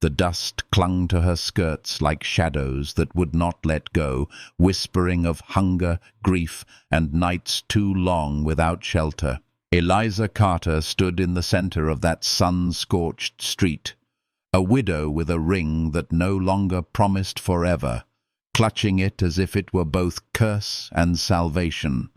The dust clung to her skirts like shadows that would not let go, whispering of hunger, grief, and nights too long without shelter. Eliza Carter stood in the center of that sun-scorched street, a widow with a ring that no longer promised forever, clutching it as if it were both curse and salvation.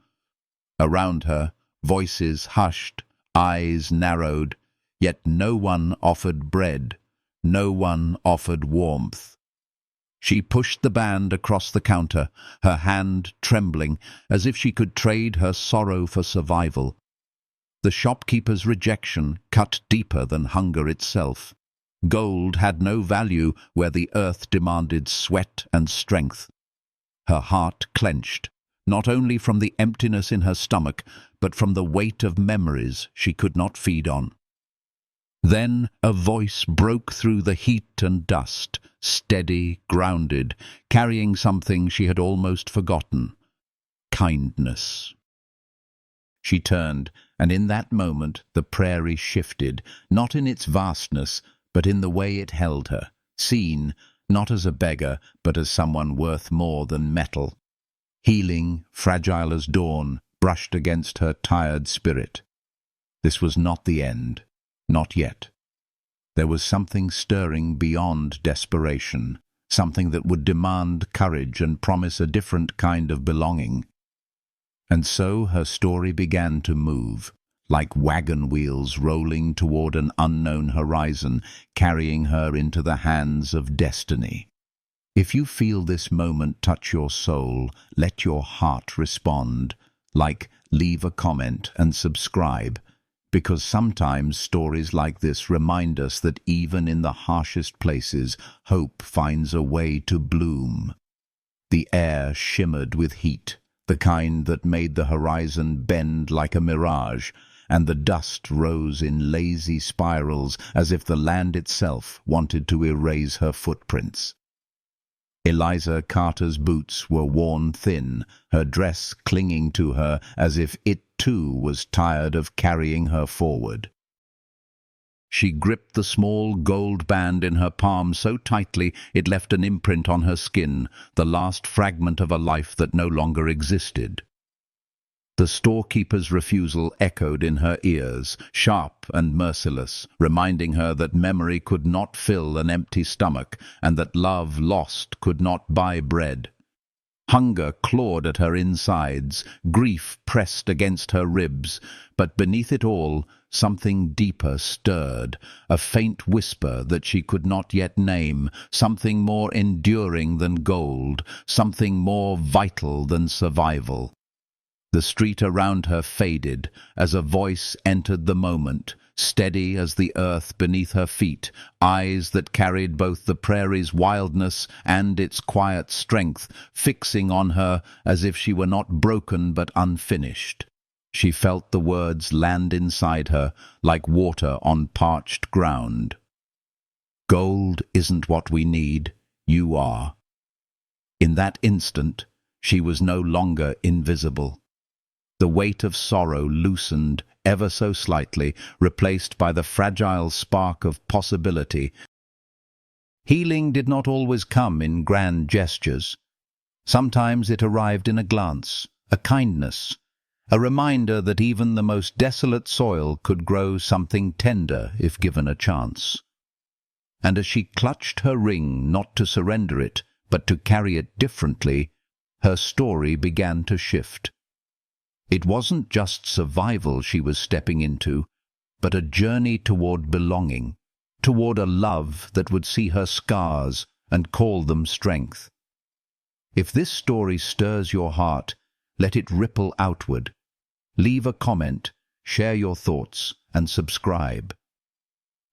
Around her, voices hushed, eyes narrowed, yet no one offered bread, no one offered warmth. She pushed the band across the counter, her hand trembling, as if she could trade her sorrow for survival. The shopkeeper's rejection cut deeper than hunger itself. Gold had no value where the earth demanded sweat and strength. Her heart clenched, not only from the emptiness in her stomach, but from the weight of memories she could not feed on. Then a voice broke through the heat and dust, steady, grounded, carrying something she had almost forgotten: kindness. She turned, and in that moment the prairie shifted, not in its vastness, but in the way it held her, seen, not as a beggar, but as someone worth more than metal. Healing, fragile as dawn, brushed against her tired spirit. This was not the end. Not yet. There was something stirring beyond desperation, something that would demand courage and promise a different kind of belonging. And so her story began to move, like wagon wheels rolling toward an unknown horizon, carrying her into the hands of destiny. If you feel this moment touch your soul, let your heart respond, leave a comment and subscribe, because sometimes stories like this remind us that even in the harshest places, hope finds a way to bloom. The air shimmered with heat, the kind that made the horizon bend like a mirage, and the dust rose in lazy spirals as if the land itself wanted to erase her footprints. Eliza Carter's boots were worn thin, her dress clinging to her as if it too was tired of carrying her forward. She gripped the small gold band in her palm so tightly it left an imprint on her skin, the last fragment of a life that no longer existed. The storekeeper's refusal echoed in her ears, sharp and merciless, reminding her that memory could not fill an empty stomach, and that love lost could not buy bread. Hunger clawed at her insides, grief pressed against her ribs, but beneath it all, something deeper stirred, a faint whisper that she could not yet name, something more enduring than gold, something more vital than survival. The street around her faded as a voice entered the moment, steady as the earth beneath her feet, eyes that carried both the prairie's wildness and its quiet strength, fixing on her as if she were not broken but unfinished. She felt the words land inside her like water on parched ground. Gold isn't what we need, you are. In that instant, she was no longer invisible. The weight of sorrow loosened ever so slightly, replaced by the fragile spark of possibility. Healing did not always come in grand gestures. Sometimes it arrived in a glance, a kindness, a reminder that even the most desolate soil could grow something tender if given a chance. And as she clutched her ring not to surrender it, but to carry it differently, her story began to shift. It wasn't just survival she was stepping into, but a journey toward belonging, toward a love that would see her scars and call them strength. If this story stirs your heart, let it ripple outward. Leave a comment, share your thoughts, and subscribe.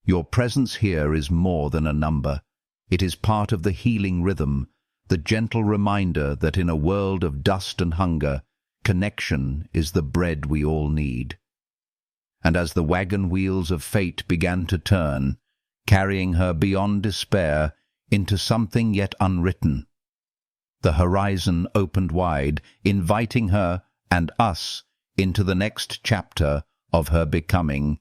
Your presence here is more than a number. It is part of the healing rhythm, the gentle reminder that in a world of dust and hunger, connection is the bread we all need. And as the wagon wheels of fate began to turn, carrying her beyond despair into something yet unwritten, the horizon opened wide, inviting her and us into the next chapter of her becoming.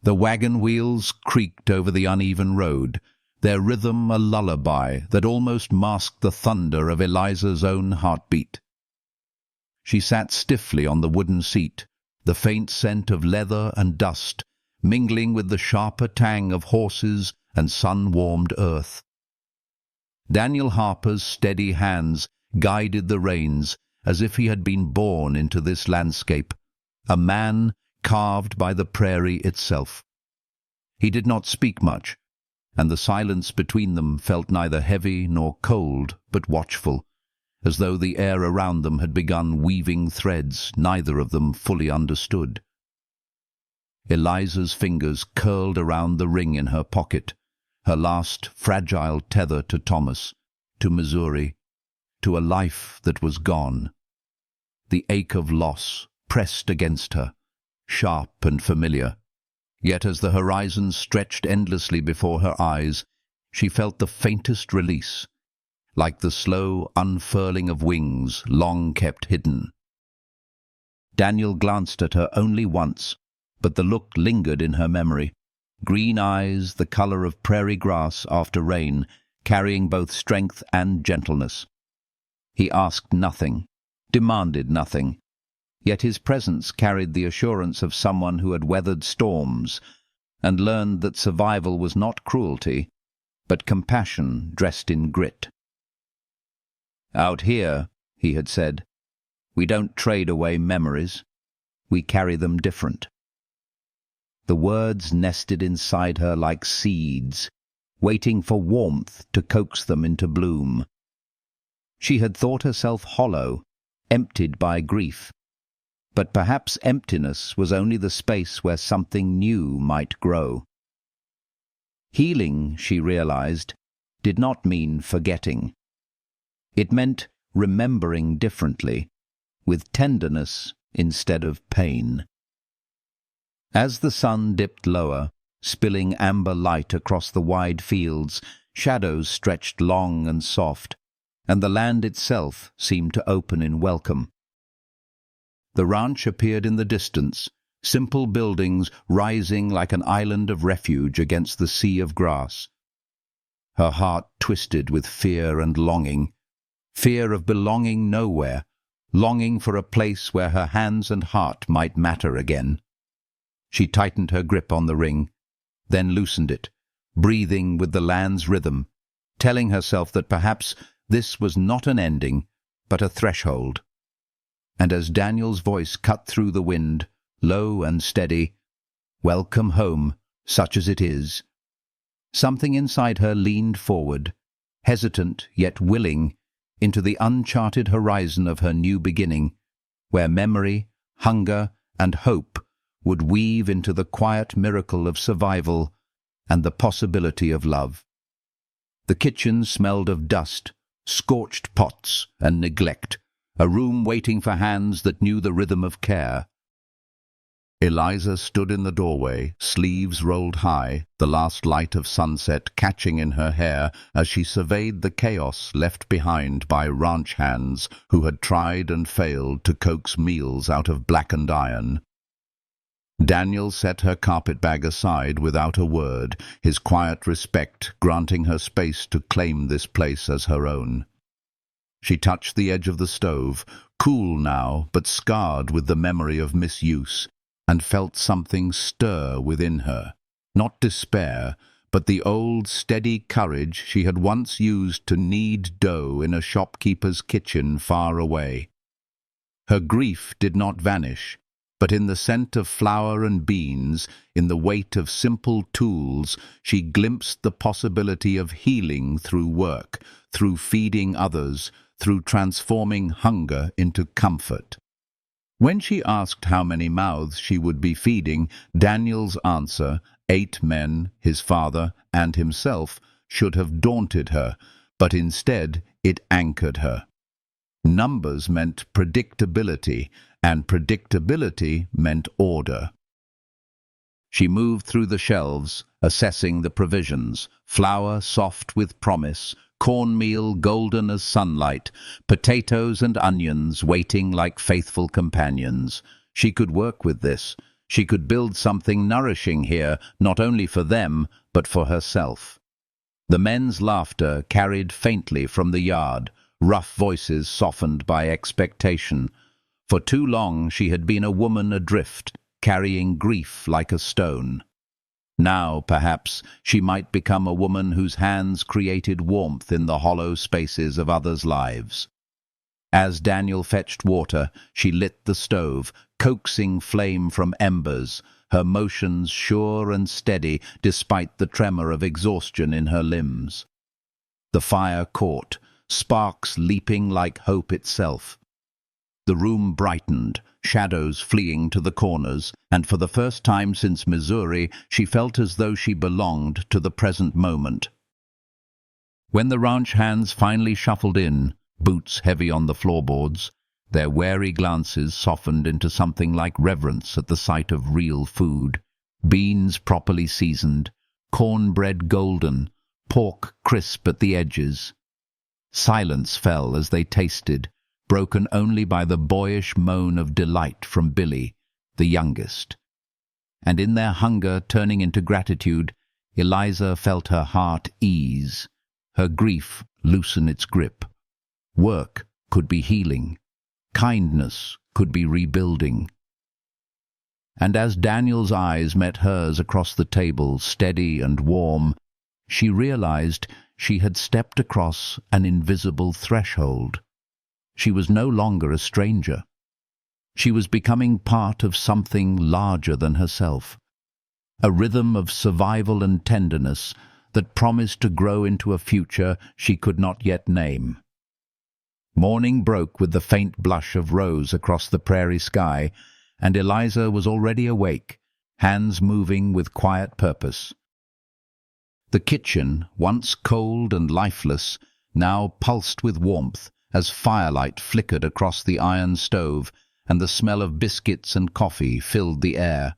The wagon wheels creaked over the uneven road, their rhythm a lullaby that almost masked the thunder of Eliza's own heartbeat. She sat stiffly on the wooden seat, the faint scent of leather and dust mingling with the sharper tang of horses and sun-warmed earth. Daniel Harper's steady hands guided the reins as if he had been born into this landscape, a man carved by the prairie itself. He did not speak much, and the silence between them felt neither heavy nor cold, but watchful, as though the air around them had begun weaving threads neither of them fully understood. Eliza's fingers curled around the ring in her pocket, her last fragile tether to Thomas, to Missouri, to a life that was gone. The ache of loss pressed against her, sharp and familiar. Yet as the horizon stretched endlessly before her eyes, she felt the faintest release, like the slow unfurling of wings long kept hidden. Daniel glanced at her only once, but the look lingered in her memory. Green eyes, the color of prairie grass after rain, carrying both strength and gentleness. He asked nothing, demanded nothing, yet his presence carried the assurance of someone who had weathered storms and learned that survival was not cruelty, but compassion dressed in grit. "Out here," he had said, "we don't trade away memories. We carry them different." The words nested inside her like seeds, waiting for warmth to coax them into bloom. She had thought herself hollow, emptied by grief. But perhaps emptiness was only the space where something new might grow. Healing, she realized, did not mean forgetting. It meant remembering differently, with tenderness instead of pain. As the sun dipped lower, spilling amber light across the wide fields, shadows stretched long and soft, and the land itself seemed to open in welcome. The ranch appeared in the distance, simple buildings rising like an island of refuge against the sea of grass. Her heart twisted with fear and longing, fear of belonging nowhere, longing for a place where her hands and heart might matter again. She tightened her grip on the ring, then loosened it, breathing with the land's rhythm, telling herself that perhaps this was not an ending, but a threshold. And as Daniel's voice cut through the wind, low and steady, "Welcome home, such as it is," something inside her leaned forward, hesitant yet willing, into the uncharted horizon of her new beginning, where memory, hunger, and hope would weave into the quiet miracle of survival and the possibility of love. The kitchen smelled of dust, scorched pots, and neglect, a room waiting for hands that knew the rhythm of care. Eliza stood in the doorway, sleeves rolled high, the last light of sunset catching in her hair as she surveyed the chaos left behind by ranch hands who had tried and failed to coax meals out of blackened iron. Daniel set her carpetbag aside without a word, his quiet respect granting her space to claim this place as her own. She touched the edge of the stove, cool now but scarred with the memory of misuse, and felt something stir within her, not despair, but the old steady courage she had once used to knead dough in a shopkeeper's kitchen far away. Her grief did not vanish, but in the scent of flour and beans, in the weight of simple tools, she glimpsed the possibility of healing through work, through feeding others, through transforming hunger into comfort. When she asked how many mouths she would be feeding, Daniel's answer, 8 men, his father, and himself, should have daunted her, but instead it anchored her. Numbers meant predictability, and predictability meant order. She moved through the shelves, assessing the provisions: flour soft with promise, cornmeal golden as sunlight, potatoes and onions waiting like faithful companions. She could work with this. She could build something nourishing here, not only for them, but for herself. The men's laughter carried faintly from the yard, rough voices softened by expectation. For too long she had been a woman adrift, carrying grief like a stone. Now, perhaps, she might become a woman whose hands created warmth in the hollow spaces of others' lives. As Daniel fetched water, she lit the stove, coaxing flame from embers, her motions sure and steady despite the tremor of exhaustion in her limbs. The fire caught, sparks leaping like hope itself. The room brightened, shadows fleeing to the corners, and for the first time since Missouri, she felt as though she belonged to the present moment. When the ranch hands finally shuffled in, boots heavy on the floorboards, their wary glances softened into something like reverence at the sight of real food. Beans properly seasoned, cornbread golden, pork crisp at the edges. Silence fell as they tasted, broken only by the boyish moan of delight from Billy, the youngest. And in their hunger turning into gratitude, Eliza felt her heart ease, her grief loosen its grip. Work could be healing. Kindness could be rebuilding. And as Daniel's eyes met hers across the table, steady and warm, she realized she had stepped across an invisible threshold. She was no longer a stranger. She was becoming part of something larger than herself, a rhythm of survival and tenderness that promised to grow into a future she could not yet name. Morning broke with the faint blush of rose across the prairie sky, and Eliza was already awake, hands moving with quiet purpose. The kitchen, once cold and lifeless, now pulsed with warmth as firelight flickered across the iron stove and the smell of biscuits and coffee filled the air.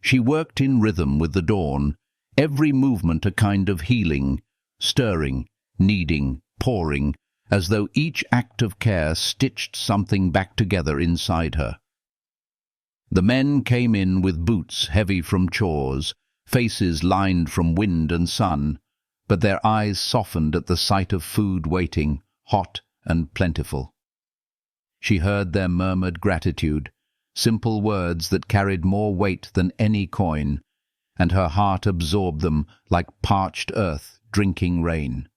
She worked in rhythm with the dawn, every movement a kind of healing, stirring, kneading, pouring, as though each act of care stitched something back together inside her. The men came in with boots heavy from chores, faces lined from wind and sun, but their eyes softened at the sight of food waiting, hot and plentiful. She heard their murmured gratitude, simple words that carried more weight than any coin, and her heart absorbed them like parched earth drinking rain.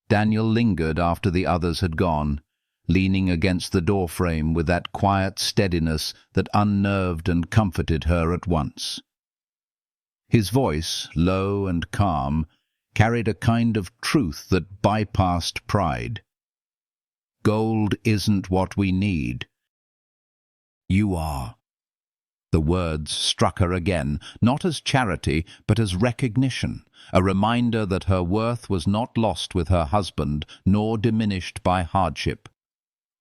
Daniel lingered after the others had gone, leaning against the doorframe with that quiet steadiness that unnerved and comforted her at once. His voice, low and calm, carried a kind of truth that bypassed pride. Gold isn't what we need. You are. The words struck her again, not as charity, but as recognition, a reminder that her worth was not lost with her husband, nor diminished by hardship.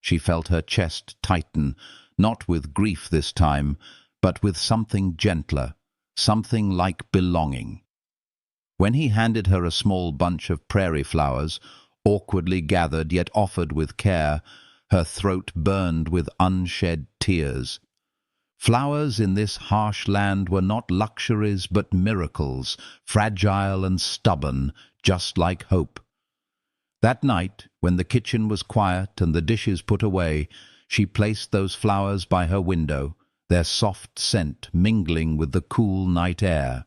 She felt her chest tighten, not with grief this time, but with something gentler, something like belonging. When he handed her a small bunch of prairie flowers, awkwardly gathered yet offered with care, her throat burned with unshed tears. Flowers in this harsh land were not luxuries but miracles, fragile and stubborn, just like hope. That night, when the kitchen was quiet and the dishes put away, she placed those flowers by her window, their soft scent mingling with the cool night air.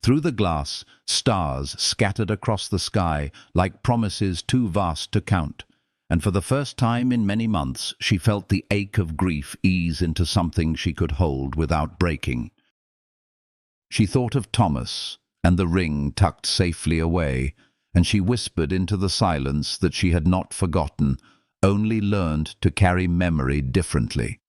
Through the glass, stars scattered across the sky like promises too vast to count, and for the first time in many months she felt the ache of grief ease into something she could hold without breaking. She thought of Thomas and the ring tucked safely away, and she whispered into the silence that she had not forgotten, only learned to carry memory differently.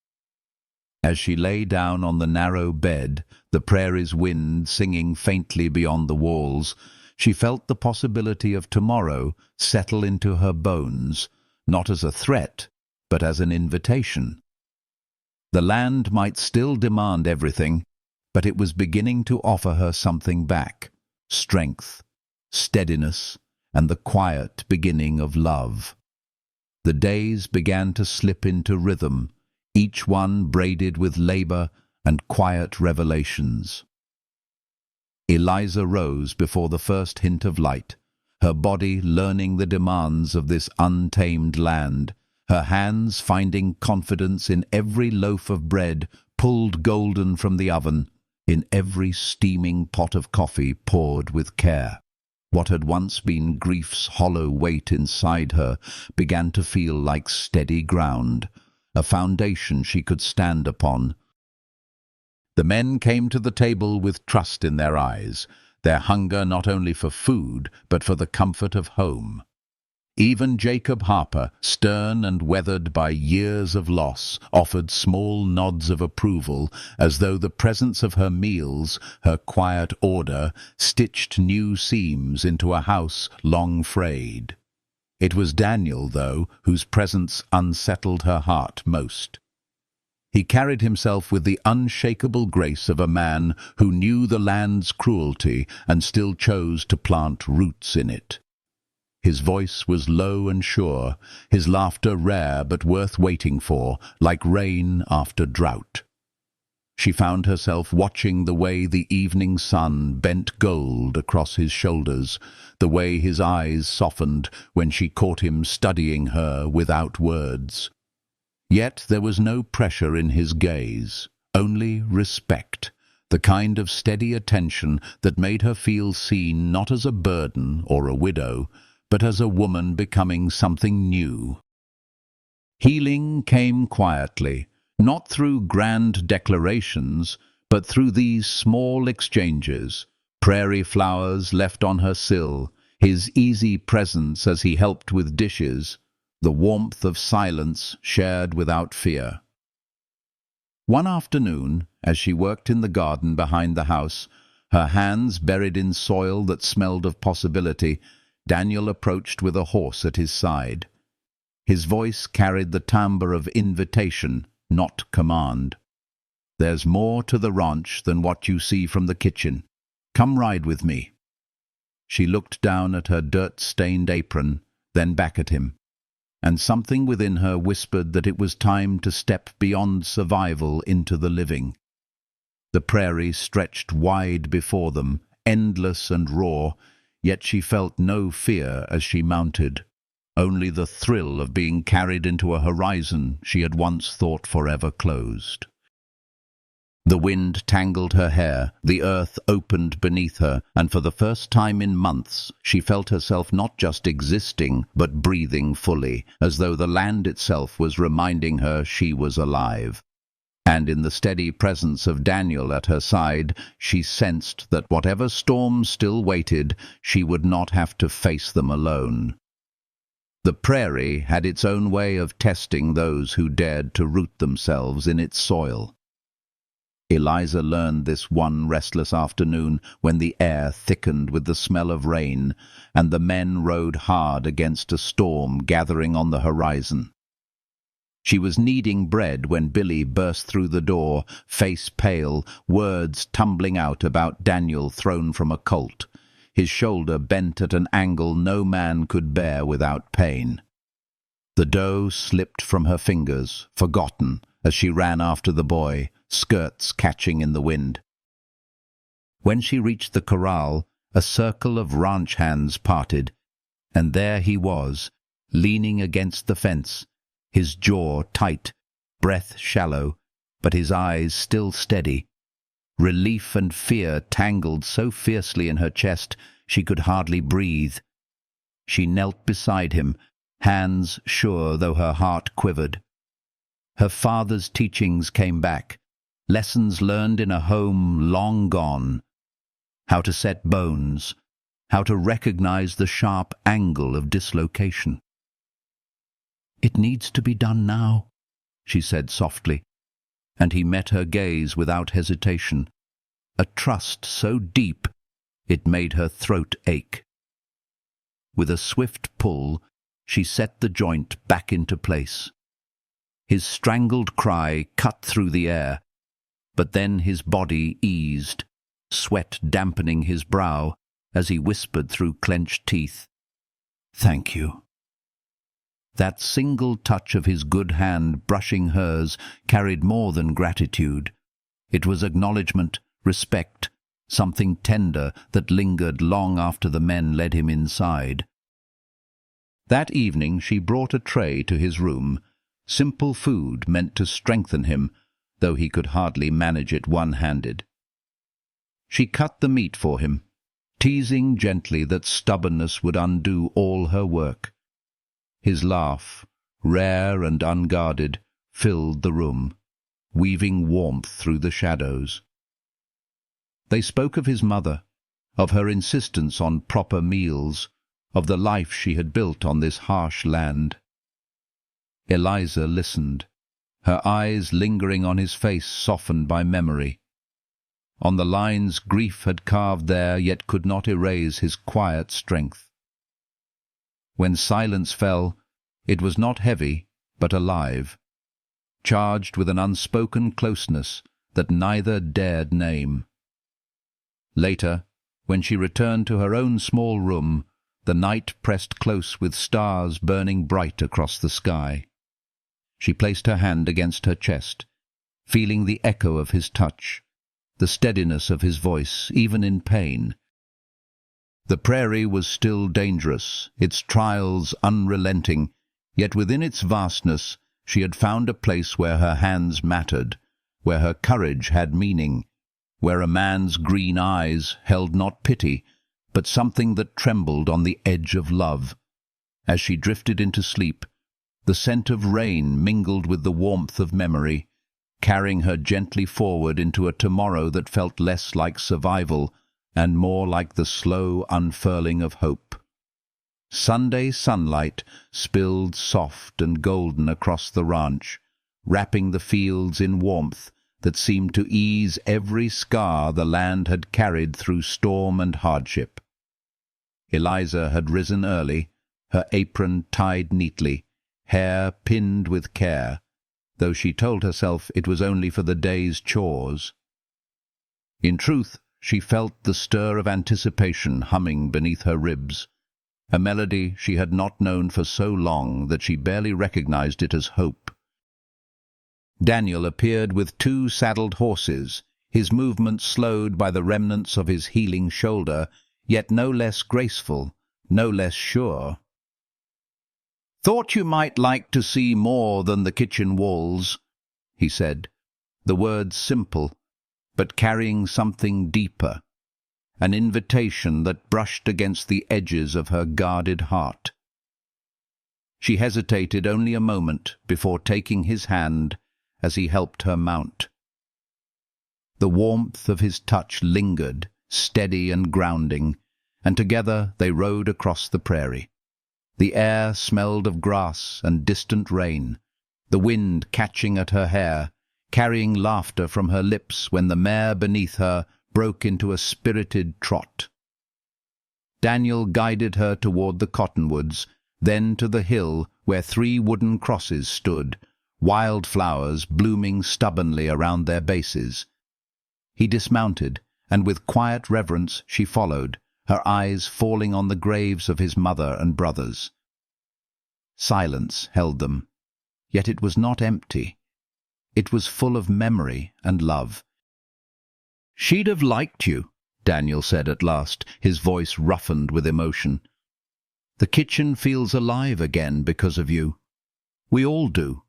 As she lay down on the narrow bed, the prairie's wind singing faintly beyond the walls, she felt the possibility of tomorrow settle into her bones, not as a threat, but as an invitation. The land might still demand everything, but it was beginning to offer her something back: strength, steadiness, and the quiet beginning of love. The days began to slip into rhythm, each one braided with labor and quiet revelations. Eliza rose before the first hint of light, her body learning the demands of this untamed land, her hands finding confidence in every loaf of bread pulled golden from the oven, in every steaming pot of coffee poured with care. What had once been grief's hollow weight inside her began to feel like steady ground, a foundation she could stand upon. The men came to the table with trust in their eyes, their hunger not only for food, but for the comfort of home. Even Jacob Harper, stern and weathered by years of loss, offered small nods of approval, as though the presence of her meals, her quiet order, stitched new seams into a house long frayed. It was Daniel, though, whose presence unsettled her heart most. He carried himself with the unshakable grace of a man who knew the land's cruelty and still chose to plant roots in it. His voice was low and sure, his laughter rare but worth waiting for, like rain after drought. She found herself watching the way the evening sun bent gold across his shoulders, the way his eyes softened when she caught him studying her without words. Yet there was no pressure in his gaze, only respect, the kind of steady attention that made her feel seen not as a burden or a widow, but as a woman becoming something new. Healing came quietly, not through grand declarations, but through these small exchanges, prairie flowers left on her sill, his easy presence as he helped with dishes, the warmth of silence shared without fear. One afternoon, as she worked in the garden behind the house, her hands buried in soil that smelled of possibility, Daniel approached with a horse at his side. His voice carried the timbre of invitation, not command. "There's more to the ranch than what you see from the kitchen. Come ride with me." She looked down at her dirt-stained apron, then back at him, and something within her whispered that it was time to step beyond survival into the living. The prairie stretched wide before them, endless and raw, yet she felt no fear as she mounted, only the thrill of being carried into a horizon she had once thought forever closed. The wind tangled her hair, the earth opened beneath her, and for the first time in months she felt herself not just existing, but breathing fully, as though the land itself was reminding her she was alive. And in the steady presence of Daniel at her side, she sensed that whatever storms still waited, she would not have to face them alone. The prairie had its own way of testing those who dared to root themselves in its soil. Eliza learned this one restless afternoon when the air thickened with the smell of rain, and the men rode hard against a storm gathering on the horizon. She was kneading bread when Billy burst through the door, face pale, words tumbling out about Daniel thrown from a colt, his shoulder bent at an angle no man could bear without pain. The dough slipped from her fingers, forgotten, as she ran after the boy, skirts catching in the wind. When she reached the corral, a circle of ranch hands parted, and there he was, leaning against the fence, his jaw tight, breath shallow, but his eyes still steady. Relief and fear tangled so fiercely in her chest she could hardly breathe. She knelt beside him, hands sure though her heart quivered. Her father's teachings came back, lessons learned in a home long gone. How to set bones, how to recognize the sharp angle of dislocation. "It needs to be done now," she said softly, and he met her gaze without hesitation, a trust so deep it made her throat ache. With a swift pull, she set the joint back into place. His strangled cry cut through the air, but then his body eased, sweat dampening his brow as he whispered through clenched teeth, "Thank you." That single touch of his good hand brushing hers carried more than gratitude. It was acknowledgment, respect, something tender that lingered long after the men led him inside. That evening she brought a tray to his room, simple food meant to strengthen him, though he could hardly manage it one-handed. She cut the meat for him, teasing gently that stubbornness would undo all her work. His laugh, rare and unguarded, filled the room, weaving warmth through the shadows. They spoke of his mother, of her insistence on proper meals, of the life she had built on this harsh land. Eliza listened, her eyes lingering on his face softened by memory, on the lines grief had carved there yet could not erase his quiet strength. When silence fell, it was not heavy, but alive, charged with an unspoken closeness that neither dared name. Later, when she returned to her own small room, the night pressed close with stars burning bright across the sky. She placed her hand against her chest, feeling the echo of his touch, the steadiness of his voice, even in pain. The prairie was still dangerous, its trials unrelenting, yet within its vastness she had found a place where her hands mattered, where her courage had meaning, where a man's green eyes held not pity, but something that trembled on the edge of love. As she drifted into sleep, the scent of rain mingled with the warmth of memory, carrying her gently forward into a tomorrow that felt less like survival and more like the slow unfurling of hope. Sunday sunlight spilled soft and golden across the ranch, wrapping the fields in warmth that seemed to ease every scar the land had carried through storm and hardship. Eliza had risen early, her apron tied neatly, hair pinned with care, though she told herself it was only for the day's chores. In truth, she felt the stir of anticipation humming beneath her ribs, a melody she had not known for so long that she barely recognized it as hope. Daniel appeared with 2 saddled horses, his movements slowed by the remnants of his healing shoulder, yet no less graceful, no less sure. "Thought you might like to see more than the kitchen walls," he said, the words simple, but carrying something deeper, an invitation that brushed against the edges of her guarded heart. She hesitated only a moment before taking his hand as he helped her mount. The warmth of his touch lingered, steady and grounding, and together they rode across the prairie. The air smelled of grass and distant rain, the wind catching at her hair, carrying laughter from her lips when the mare beneath her broke into a spirited trot. Daniel guided her toward the cottonwoods, then to the hill where 3 wooden crosses stood, wildflowers blooming stubbornly around their bases. He dismounted, and with quiet reverence she followed, her eyes falling on the graves of his mother and brothers. Silence held them, yet it was not empty. It was full of memory and love. "She'd have liked you," Daniel said at last, his voice roughened with emotion. "The kitchen feels alive again because of you. We all do."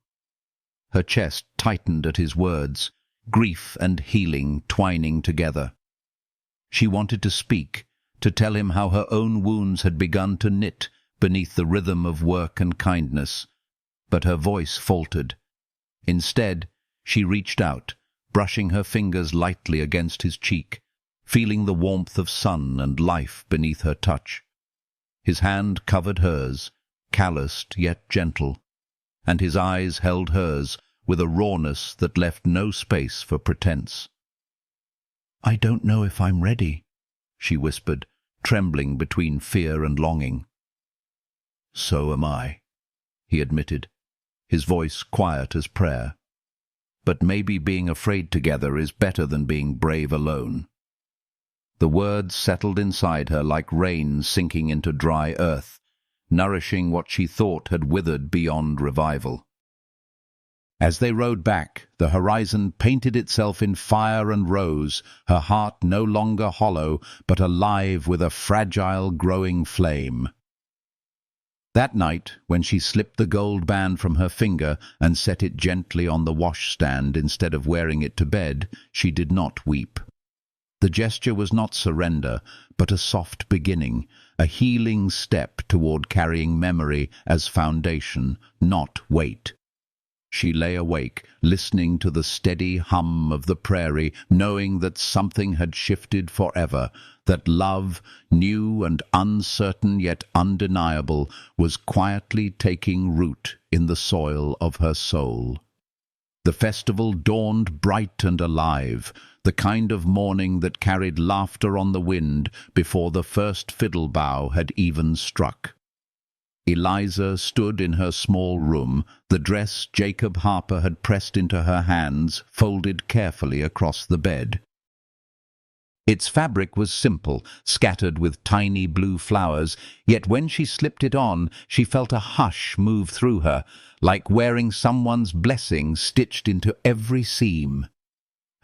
Her chest tightened at his words, grief and healing twining together. She wanted to speak, to tell him how her own wounds had begun to knit beneath the rhythm of work and kindness, but her voice faltered. Instead, she reached out, brushing her fingers lightly against his cheek, feeling the warmth of sun and life beneath her touch. His hand covered hers, calloused yet gentle, and his eyes held hers with a rawness that left no space for pretense. "I don't know if I'm ready," she whispered, trembling between fear and longing. "So am I," he admitted, his voice quiet as prayer. "But maybe being afraid together is better than being brave alone." The words settled inside her like rain sinking into dry earth, nourishing what she thought had withered beyond revival. As they rode back, the horizon painted itself in fire and rose, her heart no longer hollow, but alive with a fragile, growing flame. That night, when she slipped the gold band from her finger and set it gently on the washstand instead of wearing it to bed, she did not weep. The gesture was not surrender, but a soft beginning, a healing step toward carrying memory as foundation, not weight. She lay awake, listening to the steady hum of the prairie, knowing that something had shifted forever, that love, new and uncertain yet undeniable, was quietly taking root in the soil of her soul. The festival dawned bright and alive, the kind of morning that carried laughter on the wind before the first fiddle bough had even struck. Eliza stood in her small room, the dress Jacob Harper had pressed into her hands folded carefully across the bed. Its fabric was simple, scattered with tiny blue flowers, yet when she slipped it on, she felt a hush move through her, like wearing someone's blessing stitched into every seam.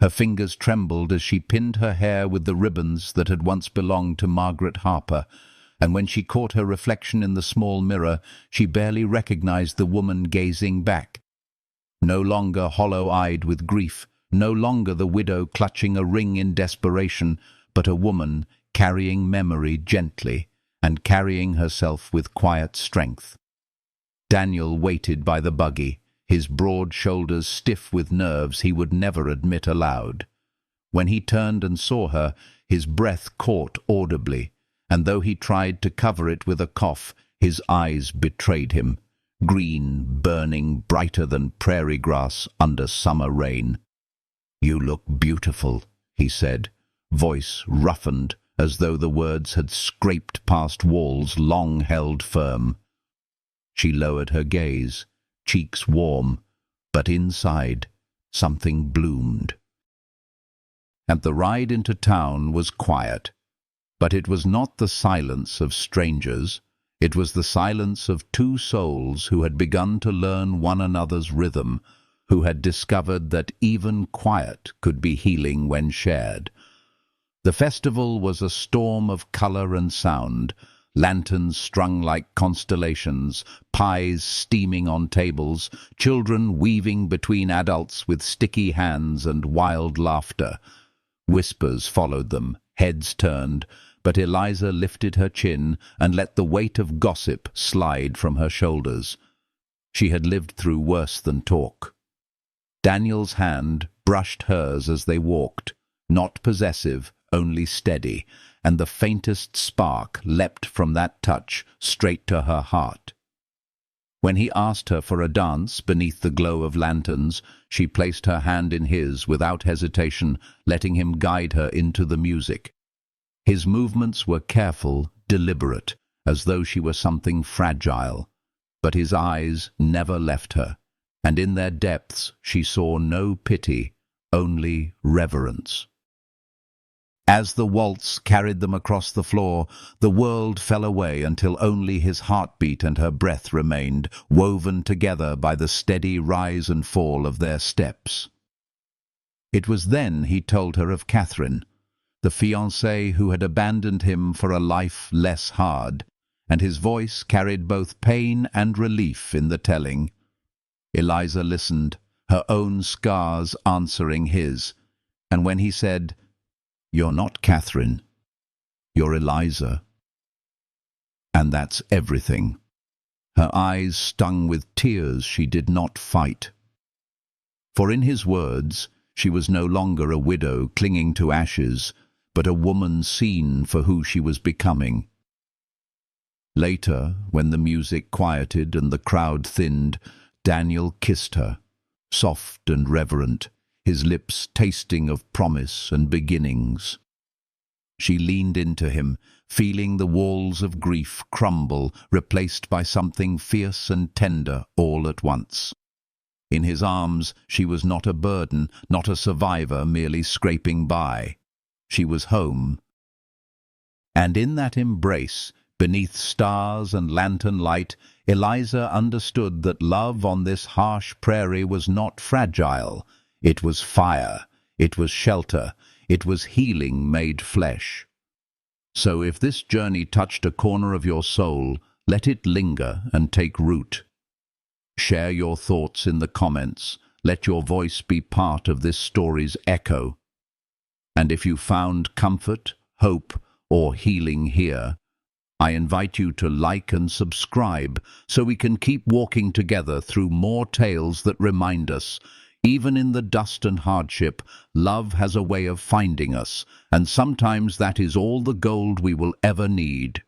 Her fingers trembled as she pinned her hair with the ribbons that had once belonged to Margaret Harper, and when she caught her reflection in the small mirror, she barely recognized the woman gazing back. No longer hollow-eyed with grief, no longer the widow clutching a ring in desperation, but a woman carrying memory gently and carrying herself with quiet strength. Daniel waited by the buggy, his broad shoulders stiff with nerves he would never admit aloud. When he turned and saw her, his breath caught audibly, and though he tried to cover it with a cough, his eyes betrayed him, green, burning, brighter than prairie grass under summer rain. "You look beautiful," he said, voice roughened as though the words had scraped past walls long held firm. She lowered her gaze, cheeks warm, but inside something bloomed. And the ride into town was quiet. But it was not the silence of strangers. It was the silence of two souls who had begun to learn one another's rhythm, who had discovered that even quiet could be healing when shared. The festival was a storm of color and sound, lanterns strung like constellations, pies steaming on tables, children weaving between adults with sticky hands and wild laughter. Whispers followed them, heads turned, but Eliza lifted her chin and let the weight of gossip slide from her shoulders. She had lived through worse than talk. Daniel's hand brushed hers as they walked, not possessive, only steady, and the faintest spark leapt from that touch straight to her heart. When he asked her for a dance beneath the glow of lanterns, she placed her hand in his without hesitation, letting him guide her into the music. His movements were careful, deliberate, as though she were something fragile, but his eyes never left her, and in their depths she saw no pity, only reverence. As the waltz carried them across the floor, the world fell away until only his heartbeat and her breath remained, woven together by the steady rise and fall of their steps. It was then he told her of Catherine, the fiancée who had abandoned him for a life less hard, and his voice carried both pain and relief in the telling. Eliza listened, her own scars answering his, and when he said, "You're not Catherine, you're Eliza," and that's everything, her eyes stung with tears she did not fight. For in his words, she was no longer a widow clinging to ashes, but a woman seen for who she was becoming. Later, when the music quieted and the crowd thinned, Daniel kissed her, soft and reverent, his lips tasting of promise and beginnings. She leaned into him, feeling the walls of grief crumble, replaced by something fierce and tender all at once. In his arms she was not a burden, not a survivor merely scraping by. She was home. And in that embrace, Beneath stars and lantern light, Eliza understood that love on this harsh prairie was not fragile. It was fire, it was shelter, it was healing made flesh. So if this journey touched a corner of your soul, let it linger and take root. Share your thoughts in the comments. Let your voice be part of this story's echo. And if you found comfort, hope, or healing here, I invite you to like and subscribe so we can keep walking together through more tales that remind us, even in the dust and hardship, love has a way of finding us, and sometimes that is all the gold we will ever need.